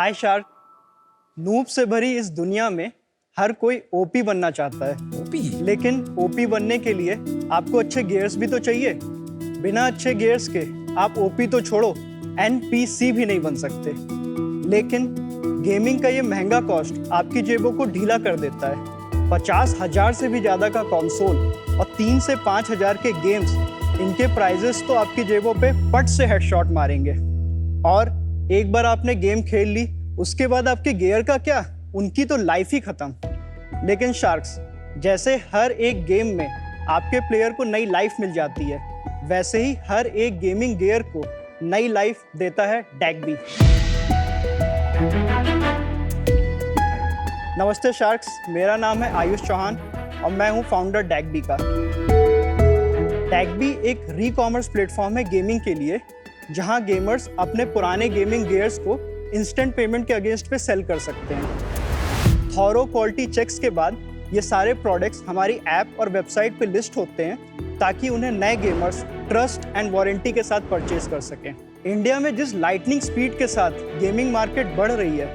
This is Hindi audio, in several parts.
हाय शार्क। नूब से भरी इस दुनिया में हर कोई ओपी बनना चाहता है। ओपी? लेकिन ओपी बनने के लिए आपको अच्छे गियर्स भी तो चाहिए। बिना अच्छे गियर्स के आप ओपी तो छोड़ो, एनपीसी भी नहीं बन सकते। लेकिन गेमिंग का ये महंगा कॉस्ट आपकी जेबों को ढीला कर देता है। 50,000 से भी ज़्यादा का कंसोल और 3 से 5,000 के गेम्स, इनके प्राइजेस तो आपकी जेबों पे पट से हेडशॉट मारेंगे। और एक बार आपने गेम खेल ली, उसके बाद आपके गियर का क्या, उनकी तो लाइफ ही खत्म। लेकिन शार्क्स, जैसे हर एक गेम में आपके प्लेयर को नई लाइफ मिल जाती है, वैसे ही हर एक गेमिंग गियर को नई लाइफ देता है डैग्बी। नमस्ते शार्क्स, मेरा नाम है आयुष चौहान और मैं हूं फाउंडर डैग्बी का। डैग्बी एक री-कॉमर्स प्लेटफॉर्म है गेमिंग के लिए, जहां गेमर्स अपने पुराने गेमिंग गियर्स को इंस्टेंट पेमेंट के अगेंस्ट पे सेल कर सकते हैं। थॉरो क्वालिटी चेक्स के बाद ये सारे प्रोडक्ट्स हमारी ऐप और वेबसाइट पे लिस्ट होते हैं, ताकि उन्हें नए गेमर्स ट्रस्ट एंड वारंटी के साथ परचेज कर सकें। इंडिया में जिस लाइटनिंग स्पीड के साथ गेमिंग मार्केट बढ़ रही है,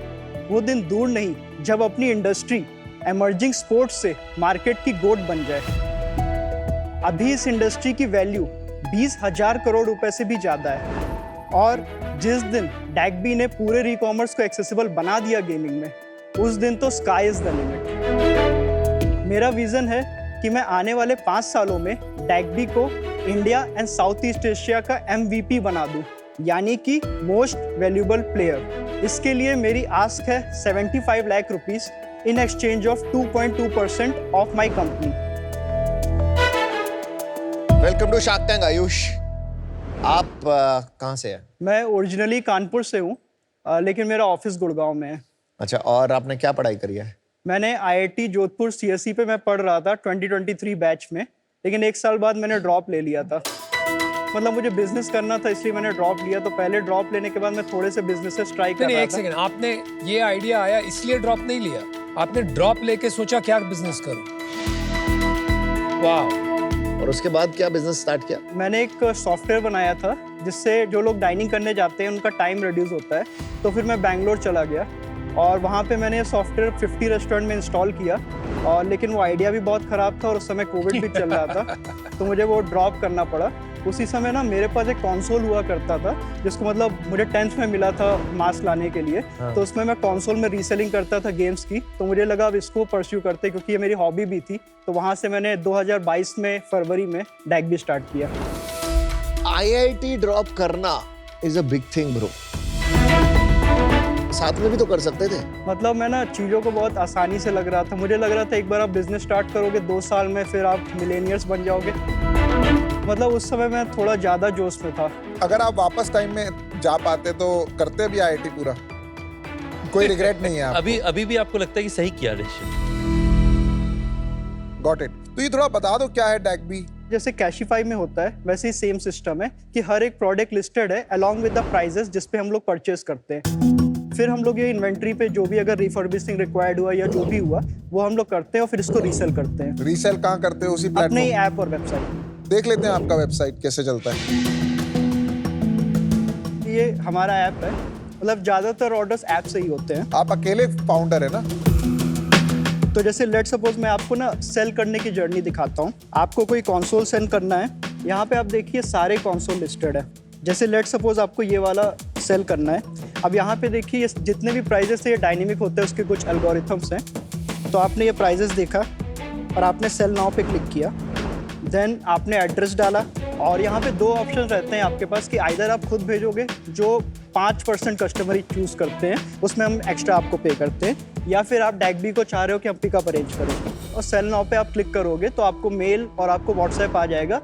वो दिन दूर नहीं जब अपनी इंडस्ट्री एमर्जिंग स्पोर्ट्स से मार्केट की गोट बन जाए। अभी इस इंडस्ट्री की वैल्यू 20,000 करोड़ रुपए से भी ज़्यादा है। और जिस दिन डैग्बी ने पूरे री-कॉमर्स को एक्सेसिबल बना दिया गेमिंग में, उस दिन तो स्काई इज द लिमिट। मेरा विजन है कि मैं आने वाले 5 सालों में डैग्बी को India and south east Asia का MVP बना दूं, यानी कि मोस्ट वैल्यूएबल प्लेयर। इसके लिए मेरी आस्क है 75 lakh rupees in exchange of 2.2% of my company. Welcome to Shark Tank. Ayush, आप कहाँ से हैं? मैं ओरिजिनली कानपुर से हूँ, लेकिन मेरा ऑफिस गुड़गांव में है। अच्छा, और आपने क्या पढ़ाई करी है? मैंने IIT जोधपुर CSE पे मैं पढ़ रहा था 2023 बैच में, लेकिन 1 साल बाद मैंने ड्रॉप ले लिया था। मतलब मुझे बिजनेस करना था, इसलिए मैंने ड्रॉप लिया। तो पहले ड्रॉप लेने के बाद मैं थोड़े से बिजनेसेस ट्राई कर रहा था। एक सेकंड, आपने ये आइडिया आया इसलिए ड्रॉप नहीं लिया? आपने ड्रॉप लेके सोचा क्या बिजनेस करूं? वाह। और उसके बाद क्या बिजनेस स्टार्ट किया? मैंने एक सॉफ्टवेयर बनाया था जिससे जो लोग डाइनिंग करने जाते हैं उनका टाइम रिड्यूस होता है। तो फिर मैं बैंगलोर चला गया और वहाँ पे मैंने ये सॉफ्टवेयर 50 रेस्टोरेंट में इंस्टॉल किया। और लेकिन वो आइडिया भी बहुत ख़राब था और उस समय कोविड भी चल रहा था, तो मुझे वो ड्रॉप करना पड़ा। उसी समय ना मेरे पास एक कंसोल हुआ करता था, जिसको मतलब मुझे 10th में मिला था मास्क लाने के लिए। तो उसमें मैं कंसोल में रीसेलिंग करता था गेम्स की। तो मुझे लगा अब इसको परस्यू करते, क्योंकि ये मेरी हॉबी भी थी। तो वहाँ से मैंने 2022 में फरवरी में डैग्बी स्टार्ट किया। IIT ड्रॉप करना is a big thing bro. साथ में भी तो कर सकते थे। मतलब मैं ना चीज़ों को बहुत आसानी से लग रहा था। मुझे लग रहा था एक बार आप बिजनेस स्टार्ट करोगे 2 साल में फिर आप मिलेनियर्स बन जाओगे। मतलब उस समय मैं थोड़ा ज़्यादा जोश में था। अगर आप वापस टाइम में जा पाते तो करते भी IIT पूरा? कोई रिग्रेट नहीं है आपको? अभी भी आपको लगता है कि सही किया डिसीजन? Got it. तो ये थोड़ा बता दो क्या है डैग्बी? जैसे कैशिफाई में होता है, वैसे ही सेम सिस्टम है कि हर एक प्रोडक्ट लिस्टेड है अलॉन्ग विद द प्राइजेस जिस पे हम लोग परचेज करते हैं। फिर हम लोग ये इन्वेंट्री पे जो भी अगर रिफर्बिशिंग रिक्वायर्ड हुआ या जो भी हुआ, वो हम लोग करते हैं और फिर इसको रीसेल करते हैं। रीसेल कहाँ करते हो? उसी अपने प्लेटफॉर्म? ऐप और वेबसाइट। देख लेते हैं आपका वेबसाइट कैसे चलता है। ये हमारा ऐप है। मतलब ज़्यादातर ऑर्डर्स ऐप से ही होते हैं। आप अकेले फाउंडर है ना? तो जैसे लेट सपोज मैं आपको ना सेल करने की जर्नी दिखाता हूँ। आपको कोई कंसोल सेल करना है, यहाँ पे आप देखिए सारे कंसोल लिस्टेड है। जैसे लेट सपोज आपको ये वाला सेल करना है। अब यहाँ पे देखिए ये जितने भी प्राइजेस है ये डायनेमिक होते हैं, उसके कुछ एल्गोरिथम्स हैं। तो आपने ये प्राइजेस देखा और आपने सेल नाउ पे क्लिक किया, देन आपने एड्रेस डाला और यहाँ पे 2 ऑप्शन रहते हैं आपके पास कि आइदर आप खुद भेजोगे, जो 5% कस्टमर ही चूज़ करते हैं, उसमें हम एक्स्ट्रा आपको पे करते हैं, या फिर आप डैग्बी को चाह रहे हो कि हम पिकअप अरेंज करें। और सेल नाउ पे आप क्लिक करोगे तो आपको मेल और आपको व्हाट्सएप आ जाएगा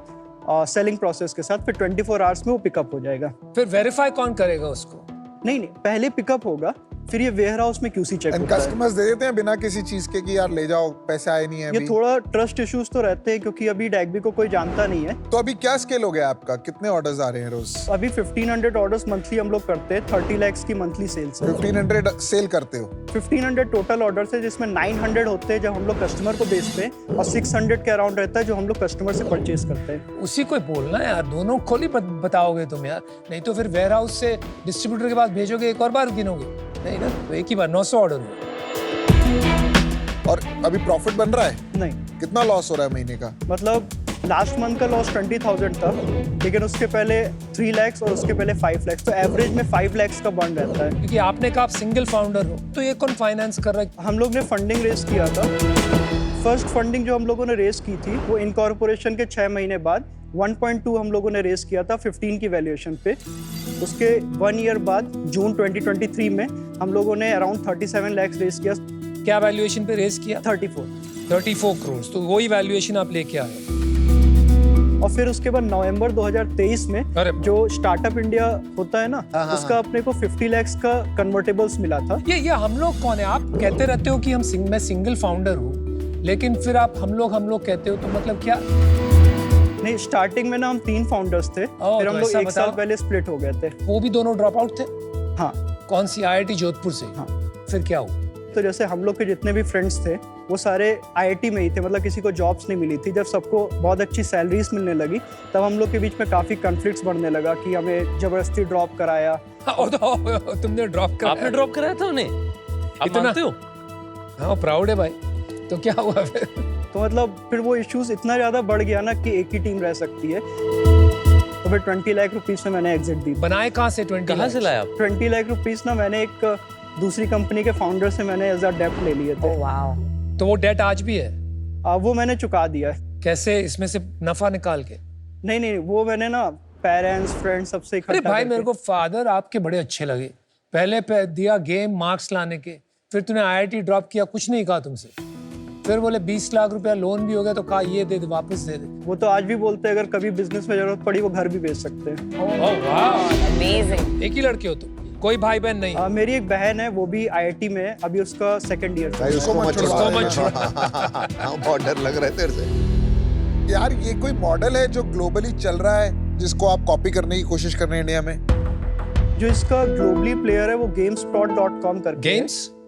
सेलिंग प्रोसेस के साथ। फिर 24 आवर्स में वो पिकअप हो जाएगा। फिर वेरीफाई कौन करेगा उसको? नहीं, पहले पिकअप होगा, फिर ये वेयर हाउस में QC चेक होता है। कस्टमर्स दे देते हैं बिना किसी चीज के कि यार ले जाओ, पैसे आए नहीं है ये अभी? थोड़ा ट्रस्ट इश्यूज तो रहते हैं, क्योंकि अभी डैग्बी को कोई जानता नहीं है। तो अभी क्या स्केल हो गया आपका? कितने ऑर्डर्स आ रहे हैं रोज? अभी 1500 ऑर्डर्स मंथली हम लोग करते हैं। 30 लाख की मंथली सेल्स है। 1500 सेल करते हो? 1500 टोटल ऑर्डर्स है, जिसमें 900 होते हैं जब हम लोग कस्टमर को बेचते हैं और 600 के अराउंड रहता है जो हम लोग कस्टमर से परचेज करते हैं। उसी को बोलना यार, दोनों खोली बताओगे तुम यार, नहीं तो फिर वेयर हाउस से डिस्ट्रीब्यूटर के पास भेजोगे, एक और बार गिनोगे। नहीं ना, तो एक ही बार 900 ऑर्डर हुआ। और अभी प्रॉफिट बन रहा है? नहीं, कितना लॉस हो रहा है महीने का? मतलब लास्ट मंथ का लॉस 20,000 था, लेकिन उसके पहले 3 lakhs और उसके पहले 5 lakhs, तो एवरेज में 5 lakhs का बर्न रहता है। क्योंकि आपने कहा आप सिंगल फाउंडर हो, तो ये कौन फाइनेंस कर रहा है? हम लोग ने फंडिंग रेज किया था। फर्स्ट फंडिंग जो हम लोगों ने रेज की थी वो इनकॉर्पोरेशन के 6 महीने बाद 1.2 हम लोगों ने रेज किया था 15 की वैल्यूएशन पे। उसके 1 ईयर बाद जून 2023 में हम लोगों ने अराउंड 37 lakhs रेज किया। क्या वैल्यूएशन पे रेस किया? 34 करोड़। तो वही वैल्यूएशन आप लेके आए। और फिर उसके बाद नवंबर 2023 में अरे जो स्टार्टअप इंडिया होता है ना, उसका अपने को 50 lakhs का कन्वर्टेबल्स मिला था। ये हम लोग कौन है? आप कहते रहते हो कि मैं सिंगल फाउंडर हूँ, लेकिन फिर आप हम लोग कहते हो, तो मतलब क्या? नहीं, स्टार्टिंग में ना हम 3 फाउंडर्स थे, फिर हम लोग 1 साल पहले स्प्लिट हो गए थे। वो भी दोनों ड्रॉप आउट थे? हाँ। कौन सी? IIT जोधपुर से? हाँ। फिर क्या हुआ? तो जैसे हम लोग के जितने भी फ्रेंड्स थे वो सारे IIT में ही थे, मतलब किसी को जॉब्स नहीं मिली थी। जब सबको बहुत अच्छी सैलरीज मिलने लगी तब हम लोग के बीच में काफी कॉन्फ्लिक्ट्स बढ़ने लगा कि हमें जबरदस्ती ड्रॉप कराया। तुमने ड्रॉप कराया? आपने ड्रॉप कराया था उन्हें? आप इतना? मानते हो? हाँ, प्राउड है भाई। तो क्या हुआ फिर? तो मतलब फिर वो इश्यूज इतना ज्यादा बढ़ गया ना कि एक ही टीम रह सकती है। तो फिर 20 लाख रुपीस में मैंने एग्जिट दी। बनाए कहाँ से 20 कहाँ से लाया आप? 20 लाख रुपीस ना मैंने एक दूसरी कंपनी के फाउंडर से मैंने एज अ डेप्ट ले लिए थे। तो वो डेट आज भी है? वो मैंने चुका दिया है। कैसे? इसमें से नफा निकाल के? नहीं, वो मैंने ना पेरेंट्स फ्रेंड्स सबसे इकट्ठा अरे भाई, करके। मेरे को फादर आपके बड़े अच्छे लगे। पहले दिया गेम मार्क्स लाने के, फिर तूने IIT ड्रॉप किया, कुछ नहीं कहा तुमसे। फिर बोले 20 लाख रुपया लोन भी हो गया, तो कहा ये दे दे, वापस दे दे। वो तो आज भी बोलते हैं अगर कभी बिजनेस में जरूरत पड़ी वो घर भी बेच सकते हैं। ओह वाह, अमेजिंग। एक ही लड़के हो तुम? कोई भाई बहन नहीं? मेरी एक बहन है, वो भी IIT में है, अभी उसका 2nd ईयर भाई उसको मत उसको मत छुड़वा। हाँ, बहुत डर लग रहा है तेरे से। यार ये कोई मॉडल है जो ग्लोबली चल रहा है जिसको आप कॉपी करने की कोशिश कर रहे हैं इंडिया में? जो इसका ग्लोबली प्लेयर है वो GameStop.com करके है।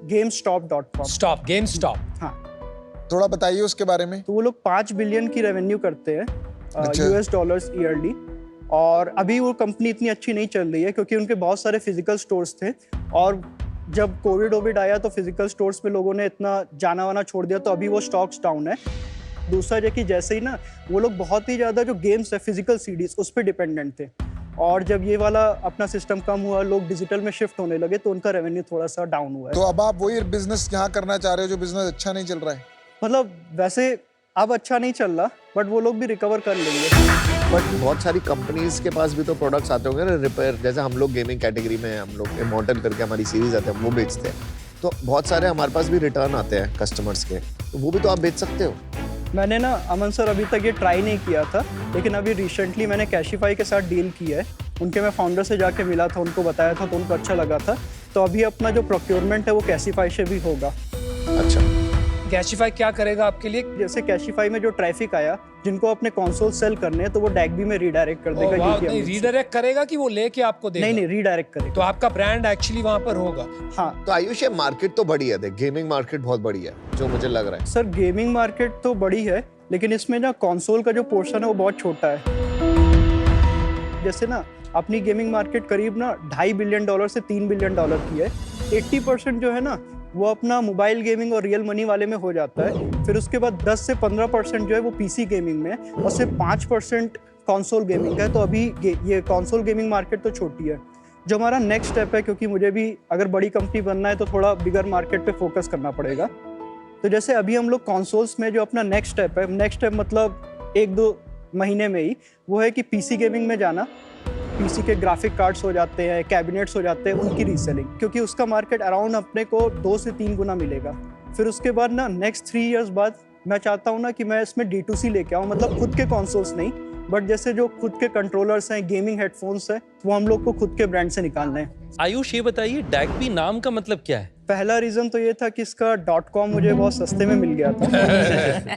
GameStop.com। Stop, game stop. हाँ, थोड़ा बताइए उसके बारे में। तो वो लोग 5 बिलियन की रेवेन्यू करते हैं अच्छा। US dollars yearly. और अभी वो कंपनी इतनी अच्छी नहीं चल रही है क्योंकि उनके बहुत सारे फिजिकल स्टोर्स थे, और जब कोविड आया तो फिजिकल स्टोर्स पे लोगों ने इतना जाना वाना छोड़ दिया, तो अभी वो स्टॉक्स डाउन है। दूसरा जो कि जैसे ही ना वो लोग बहुत ही ज़्यादा जो गेम्स है फिजिकल CDs उस पर डिपेंडेंट थे, और जब ये वाला अपना सिस्टम कम हुआ, लोग डिजिटल में शिफ्ट होने लगे, तो उनका रेवेन्यू थोड़ा सा डाउन हुआ है। तो अब आप वही बिजनेस यहाँ करना चाह रहे हो जो बिजनेस अच्छा नहीं चल रहा है? मतलब वैसे अब अच्छा नहीं चल रहा, बट वो लोग भी रिकवर कर लेंगे। बट बहुत सारी कंपनीज के पास भी तो प्रोडक्ट्स आते होंगे ना रिपेयर, जैसे हम लोग गेमिंग कैटेगरी में हैं, हम लोग इमॉर्टल करके हमारी सीरीज आते हैं, हम वो बेचते हैं। तो बहुत सारे हमारे पास भी रिटर्न आते हैं कस्टमर्स के, तो वो भी तो आप बेच सकते हो। मैंने ना अमन सर अभी तक ये ट्राई नहीं किया था, लेकिन अभी रिसेंटली मैंने कैशिफाई के साथ डील की है। उनके मैं फाउंडर से जाके मिला था, उनको बताया था, तो उनको अच्छा लगा था। तो अभी अपना जो प्रोक्योरमेंट है वो कैशिफाई से भी होगा। अच्छा, कैशिफाई क्या करेगा आपके लिए? जैसे कैशिफाई में जो ट्रैफिक आया, जिनको अपने कंसोल सेल करने हैं, तो वो डैगबी में रीडायरेक्ट कर देगा। नहीं, रीडायरेक्ट करेगा कि वो लेके आपको देगा? नहीं, रीडायरेक्ट करेगा। तो आपका ब्रांड एक्चुअली वहां पर होगा। हाँ, तो आयुष ये मार्केट तो बड़ी है, देख गेमिंग मार्केट बहुत बड़ी है जो मुझे लग रहा है। सर गेमिंग मार्केट तो बड़ी है, लेकिन इसमें ना कंसोल का जो पोर्शन है वो बहुत छोटा है। जैसे ना अपनी गेमिंग मार्केट करीब ना $2.5 बिलियन से $3 बिलियन की है। 80% जो है ना वो अपना मोबाइल गेमिंग और रियल मनी वाले में हो जाता है। फिर उसके बाद 10 से 15% जो है वो PC गेमिंग में है, और सिर्फ 5% कंसोल गेमिंग है। तो अभी ये कंसोल गेमिंग मार्केट तो छोटी है। जो हमारा नेक्स्ट स्टेप है, क्योंकि मुझे भी अगर बड़ी कंपनी बनना है तो थोड़ा बिगर मार्केट पे फोकस करना पड़ेगा। तो जैसे अभी हम लोग कंसोल्स में जो अपना नेक्स्ट स्टेप मतलब 1-2 महीने में ही, वो है कि PC गेमिंग में जाना। PC के ग्राफिक कार्ड्स हो जाते हैं, कैबिनेट्स हो जाते हैं, उनकी रीसेलिंग, क्योंकि उसका मार्केट अराउंड अपने को 2 से 3 गुना मिलेगा। फिर उसके बाद ना नेक्स्ट 3 इयर्स बाद मैं चाहता हूँ ना कि मैं इसमें D2C लेके आऊँ, मतलब खुद के कंसोल्स नहीं, बट जैसे जो खुद के कंट्रोलर्स हैं, गेमिंग हेडफोन्स हैं, वो हम लोग को खुद के ब्रांड से निकालना है। आयुष ये बताइए, डैगबी नाम का मतलब क्या है? पहला रीजन तो ये था कि इसका .com मुझे बहुत सस्ते में मिल गया था।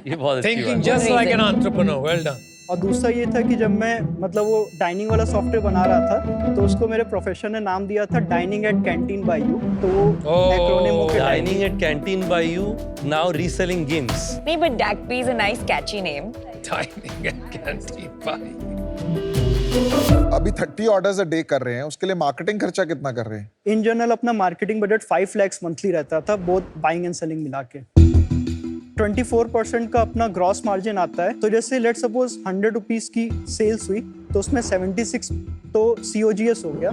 ये बहुत अच्छी थिंकिंग बात just like an entrepreneur, well done. और दूसरा ये था कि जब मैं मतलब वो डाइनिंग वाला सॉफ्टवेयर बना रहा था, तो उसको मेरे प्रोफेसर ने नाम दिया था dining at canteen by you. तो वो एक्रोनिम हो है। गया dining at canteen by you, now reselling games. नहीं, but Dagby is a nice catchy name. Dining and canteen pie. अभी 30 ऑर्डर्स अ डे कर रहे हैं, उसके लिए मार्केटिंग खर्चा कितना कर रहे हैं? इन जनरल अपना मार्केटिंग बजट 5 lakhs मंथली रहता था, बोथ बाइंग एंड सेलिंग मिला के। 24% का अपना ग्रॉस मार्जिन आता है। तो जैसे लेट सपोज 100 रुपीज की सेल्स हुई तो उसमें 76 तो COGS हो गया,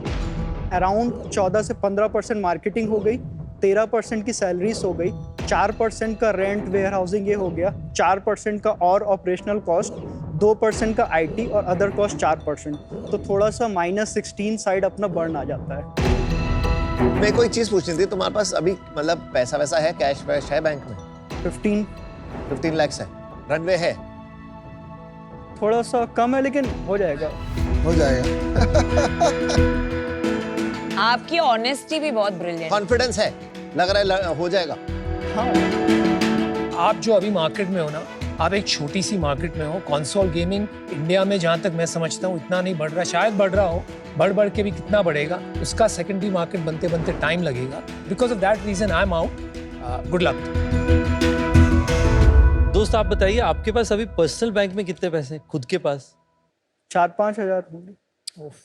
अराउंड 14 से 15% मार्केटिंग हो गई, 13% की सैलरीज हो गई, 4% का रेंट वेयर हाउसिंग ये हो गया, 4% का और ऑपरेशनल कॉस्ट, 2% का IT और अदर कॉस्ट 4%। तो थोड़ा सा -16 साइड अपना बर्न आ जाता है। मेरे को एक चीज पूछनी थी, तुम्हारे पास अभी मतलब पैसा वैसा है, कैश वैश है बैंक में? 15 lakhs है, रनवे है? थोड़ा सा कम है लेकिन हो जाएगा। हो जाएगा। आपकी ऑनेस्टी भी बहुत ब्रिलियंट। कॉन्फिडेंस है, लग रहा है हो जाएगा। हाँ, आप जो अभी मार्केट में हो ना, आप एक छोटी सी मार्केट में हो। कंसोल गेमिंग इंडिया में जहाँ तक मैं समझता हूँ इतना नहीं बढ़ रहा, शायद बढ़ रहा हो, बढ़ के भी कितना बढ़ेगा उसका सेकेंडरी मार्केट बनते बनते टाइम लगेगा। Because of that reason I am out. Good luck. दोस्त आप बताइए, आपके पास अभी पर्सनल बैंक में कितने पैसे हैं खुद के पास? 4-5 हज़ार होंगे।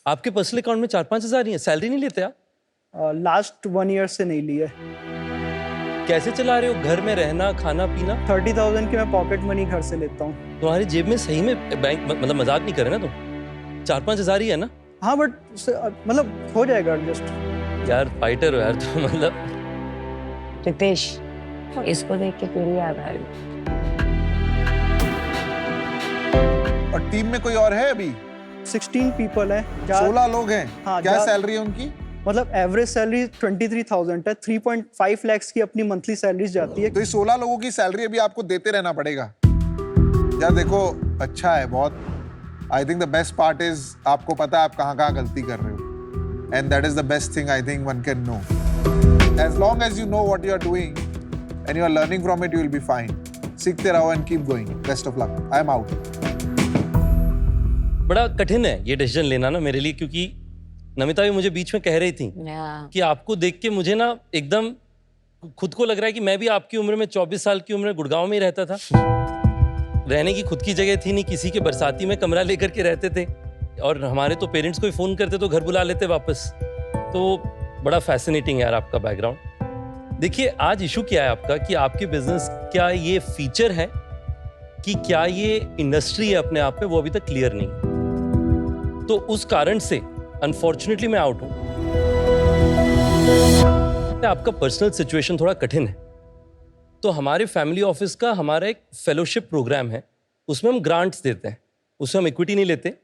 आपके पर्सनल अकाउंट में 4-5 हज़ार ही है? सैलरी नहीं लेते आप? लास्ट 1 year से नहीं लिया है। कैसे चला रहे हो? घर में रहना, खाना पीना? 30,000 की मैं पॉकेट मनी घर से लेता हूँ। तुम्हारी जेब में सही में बैंक, मतलब मजाक नहीं कर रहे ना तुम? 4-5 हज़ार ही है ना? हाँ बट मतलब हो जाएगा एडजस्ट। यार फाइटर हो यार तुम, मतलब। रितेश, इसको देख के फिर याद आ रही। और टीम में कोई और है अभी? 16 पीपल हैं। 16 लोग हैं। हाँ, क्या सैलरी है उनकी? मतलब एवरेज सैलरी 23,000 है। 3.5 lakhs की अपनी मंथली सैलरी जाती है। तो ये 16 लोगों की सैलरी अभी आपको देते रहना पड़ेगा। यार देखो, अच्छा है बहुत। I think the best part is आपको पता है आप कहाँ गलती कर रहे हो, and that is the best thing I think one can know. As long as you know what you are doing and you are learning from it, you will be fine. सीखते रहो and keep going. Best of luck. I am out. बड़ा कठिन है ये डिसीजन लेना ना मेरे लिए, क्योंकि नमिता भी मुझे बीच में कह रही थी कि आपको देख के मुझे ना एकदम खुद को लग रहा है कि मैं भी आपकी उम्र में 24 साल की उम्र में गुड़गांव में ही रहता था। रहने की खुद की जगह थी नहीं, किसी के बरसाती में कमरा लेकर के रहते थे, और हमारे तो पेरेंट्स को ही फ़ोन करते तो घर बुला लेते वापस। तो बड़ा फैसिनेटिंग है यार आपका बैकग्राउंड। देखिए, आज इशू क्या है आपका कि आपके बिजनेस क्या ये फीचर है कि क्या ये इंडस्ट्री है अपने आप में, वो अभी तक क्लियर नहीं। तो उस कारण से अनफॉर्चुनेटली मैं आउट हूं। आपका पर्सनल सिचुएशन थोड़ा कठिन है, तो हमारे फैमिली ऑफिस का हमारा एक फेलोशिप प्रोग्राम है, उसमें हम ग्रांट्स देते हैं, उसमें हम इक्विटी नहीं लेते।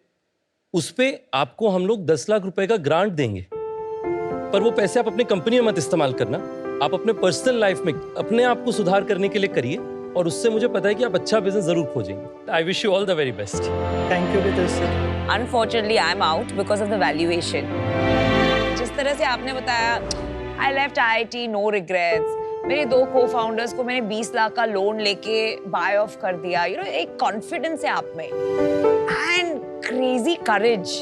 उस पे आपको हम लोग 10 लाख रुपए का ग्रांट देंगे, पर वो पैसे आप अपनी कंपनी में मत इस्तेमाल करना, आप अपने पर्सनल लाइफ में अपने आप को सुधार करने के लिए करिए, और उससे मुझे पता है कि आप अच्छा बिजनेस जरूर खोजेंगे। I wish you all the very best. Thank you Ritesh sir. Unfortunately, I'm out because of the valuation. जिस तरह से आपने बताया, I left IIT, no regrets. मेरे 2 co-founders को मैंने 20 लाख का लोन लेके buy off कर दिया। You know, एक confidence है आप में, and crazy courage.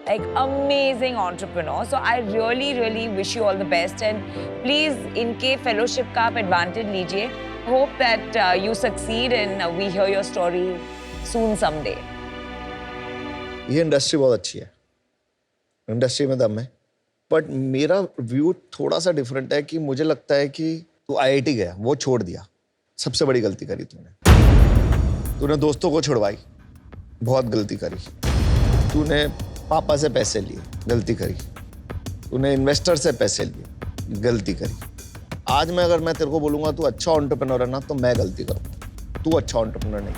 Like amazing entrepreneur. So I really, really wish you all the best. And please, इनके fellowship का आप advantage लीजिए. Hope that you succeed and we hear your story soon someday. ये इंडस्ट्री बहुत अच्छी है, इंडस्ट्री में दम है, बट मेरा व्यू थोड़ा सा डिफरेंट है कि मुझे लगता है कि तू IIT गया, वो छोड़ दिया, सबसे बड़ी गलती करी तूने दोस्तों को छुड़वाई, बहुत गलती करी। तूने पापा से पैसे लिए, गलती करी। तूने इन्वेस्टर से पैसे लिए, गलती करी। आज मैं अगर मैं तेरे को बोलूँगा तू अच्छा एंटरप्रेन्योर है ना, तो मैं गलती करूँगा। तू अच्छा एंटरप्रेन्योर नहीं,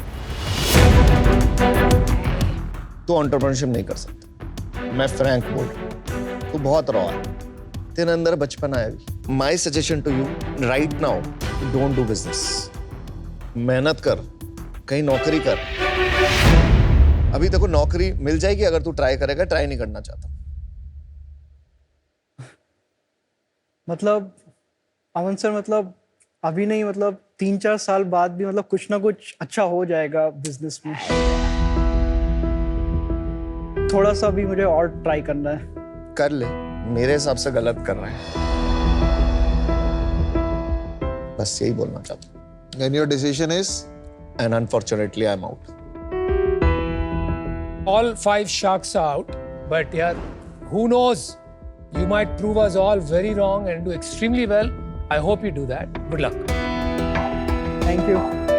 तू एंटरप्रेन्योरशिप नहीं कर सकता। मैं फ्रैंक बोल रहा हूँ, तू बहुत रॉ है, तेरे अंदर बचपन है अभी। My suggestion to you right now, don't do business. मेहनत कर, कहीं नौकरी कर। अभी देखो नौकरी मिल जाएगी अगर तू ट्राई करेगा, ट्राई नहीं करना चाहता। मतलब अमन सर, मतलब अभी नहीं, मतलब 3-4 साल बाद भी मतलब कुछ ना कुछ अच्छा हो जाएगा बिजनेस में। थोड़ा सा भी मुझे और ट्राई करना है। कर ले, मेरे हिसाब से गलत कर रहे हैं, बस यही बोलना चाहता हूँ। And your decision is? And unfortunately I'm out. All 5 sharks are out, but yeah, who knows? You might prove us all very wrong and do extremely well. I hope you do that. Good luck. Thank you.